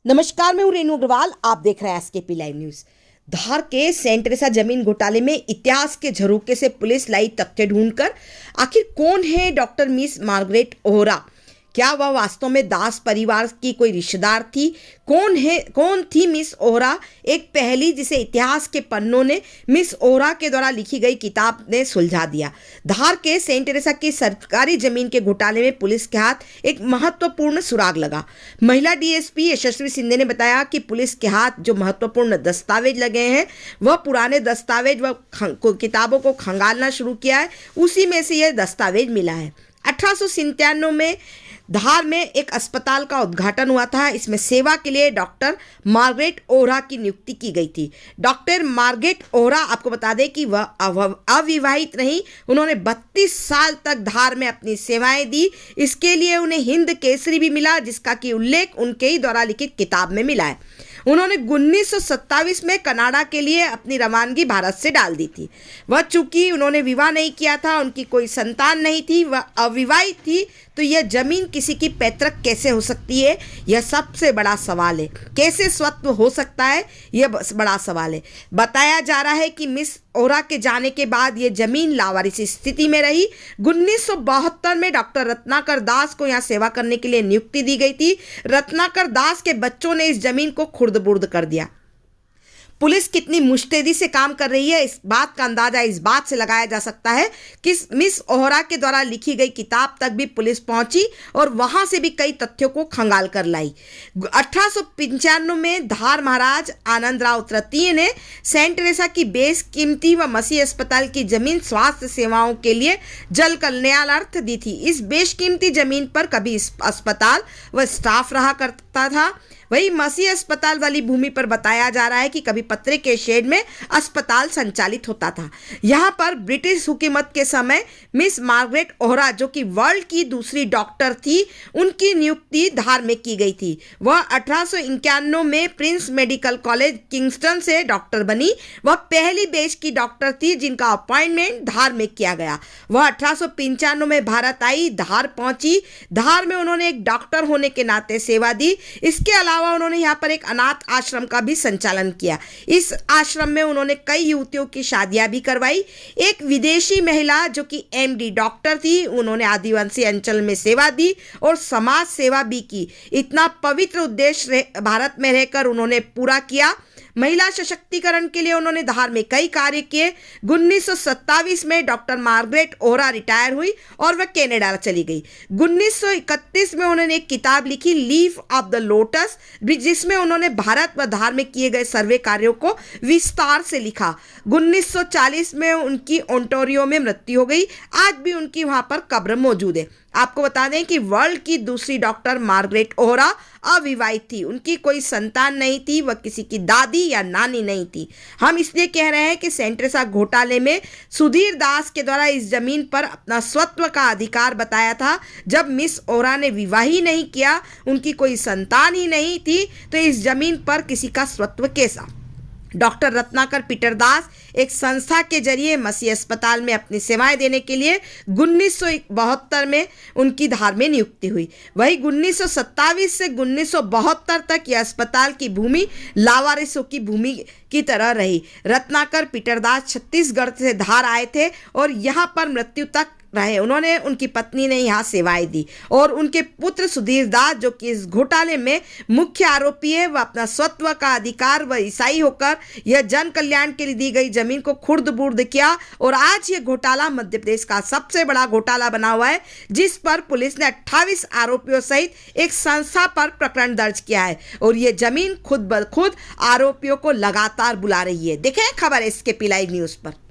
नमस्कार, मैं हूं रेनू अग्रवाल। आप देख रहे हैं एसकेपी लाइव न्यूज। धार के सेंट टेरेसा जमीन घोटाले में इतिहास के झरोके से पुलिस लाई तथ्य ढूंढकर आखिर कौन है डॉक्टर मिस मार्गरेट ओहरा। क्या वह वास्तव में दास परिवार की कोई रिश्तेदार थी? कौन थी मिस ओहरा? एक पहेली जिसे इतिहास के पन्नों ने मिस ओहरा के द्वारा लिखी गई किताब ने सुलझा दिया। धार के सेंट टेरेसा की सरकारी जमीन के घोटाले में पुलिस के हाथ एक महत्वपूर्ण सुराग लगा। महिला डीएसपी यशस्वी सिंधे ने बताया कि पुलिस के हाथ जो महत्वपूर्ण दस्तावेज लगे हैं वह पुराने दस्तावेज व किताबों को खंगालना शुरू किया है। उसी में से यह दस्तावेज मिला है। 1897 में धार में एक अस्पताल का उद्घाटन हुआ था। इसमें सेवा के लिए डॉक्टर मार्गरेट ओहरा की नियुक्ति की गई थी। डॉक्टर मार्गरेट ओहरा, आपको बता दें कि वह अविवाहित नहीं, उन्होंने 32 साल तक धार में अपनी सेवाएं दी। इसके लिए उन्हें हिंद केसरी भी मिला, जिसका कि उल्लेख उनके ही द्वारा लिखित किताब में मिला है। उन्होंने 1927 में कनाडा के लिए अपनी रवानगी भारत से डाल दी थी। वह चूंकि उन्होंने विवाह नहीं किया था, उनकी कोई संतान नहीं थी, वह अविवाहित थी, तो यह जमीन किसी की पैतृक कैसे हो सकती है? यह सबसे बड़ा सवाल है। कैसे स्वत्व हो सकता है? यह बड़ा सवाल है। बताया जा रहा है कि मिस ओहरा के जाने के बाद यह जमीन लावारिस स्थिति में रही। 1972 में डॉक्टर रत्नाकर दास को यहाँ सेवा करने के लिए नियुक्ति दी गई थी। रत्नाकर दास के बच्चों ने इस जमीन को खुर्द-बुर्द कर दिया। पुलिस कितनी मुस्तैदी से काम कर रही है, इस बात का अंदाजा इस बात से लगाया जा सकता है कि मिस ओहरा के द्वारा लिखी गई किताब तक भी पुलिस पहुंची और वहां से भी कई तथ्यों को खंगाल कर लाई। 1895 में धार महाराज आनंदराव तृतीय ने सेंट टेरेसा की बेशकीमती व मसीह अस्पताल की जमीन स्वास्थ्य सेवाओं के लिए जल कल्याणार्थ दी थी। इस बेशकीमती जमीन पर कभी अस्पताल व स्टाफ रहा करता था। वही मसीह अस्पताल वाली भूमि पर बताया जा रहा है कि कभी पत्रे के शेड में अस्पताल संचालित होता था। यहाँ पर ब्रिटिश हुकूमत के समय मिस मार्गरेट ओहरा, जो कि वर्ल्ड की दूसरी डॉक्टर थी, उनकी नियुक्ति धार में की गई थी। वह 1891 में प्रिंस मेडिकल कॉलेज किंगस्टन से डॉक्टर बनी। वह पहली बैच की डॉक्टर थी जिनका अपॉइंटमेंट धार में किया गया। वह 1895 में भारत आई, धार पहुंची। धार में उन्होंने एक डॉक्टर होने के नाते सेवा दी। इसके अलावा उन्होंने यहाँ पर एक अनाथ आश्रम का भी संचालन किया। इस आश्रम में उन्होंने कई युवतियों की शादियां भी करवाई। एक विदेशी महिला जो कि एमडी डॉक्टर थी, उन्होंने आदिवासी अंचल में सेवा दी और समाज सेवा भी की। इतना पवित्र उद्देश्य भारत में रहकर उन्होंने पूरा किया। महिला सशक्तिकरण के लिए उन्होंने धार में कई कार्य किए। 1927 में डॉक्टर मार्गरेट ओहरा रिटायर हुई और वह कनाडा चली गई। 1931 में उन्होंने एक किताब लिखी, लीफ ऑफ द लोटस, जिसमें उन्होंने भारत व धार में किए गए सर्वे कार्यों को विस्तार से लिखा। 1940 में उनकी ओंटारियो में मृत्यु हो गई। आज भी उनकी वहां पर कब्र मौजूद है। आपको बता दें कि वर्ल्ड की दूसरी डॉक्टर मार्गरेट ओहरा अविवाहित थी, उनकी कोई संतान नहीं थी, वह किसी की दादी या नानी नहीं थी। हम इसलिए कह रहे हैं कि सेंट टेरेसा घोटाले में सुधीर दास के द्वारा इस जमीन पर अपना स्वत्व का अधिकार बताया था। जब मिस ओहरा ने विवाह ही नहीं किया, उनकी कोई संतान ही नहीं थी, तो इस जमीन पर किसी का स्वत्व कैसा? डॉक्टर रत्नाकर पीटर दास एक संस्था के जरिए मसीह अस्पताल में अपनी सेवाएं देने के लिए 1972 में उनकी धार में नियुक्ति हुई। वही 1927 से 1972 तक यह अस्पताल की भूमि लावारिसों की भूमि की तरह रही। रत्नाकर पीटर दास छत्तीसगढ़ से धार आए थे और यहाँ पर मृत्यु तक रहे। उन्होंने, उनकी पत्नी ने यहाँ सेवाएं दी और उनके पुत्र सुधीर दास, जो कि इस घोटाले में मुख्य आरोपी है, वह अपना स्वत्व का अधिकार व ईसाई होकर यह जन कल्याण के लिए दी गई जमीन को खुर्द-बुर्द किया। और आज ये घोटाला मध्य प्रदेश का सबसे बड़ा घोटाला बना हुआ है, जिस पर पुलिस ने 28 आरोपियों सहित एक संस्था पर प्रकरण दर्ज किया है और ये जमीन खुद ब खुद आरोपियों को लगातार बुला रही है। देखें खबर एसकेपी लाइव न्यूज पर।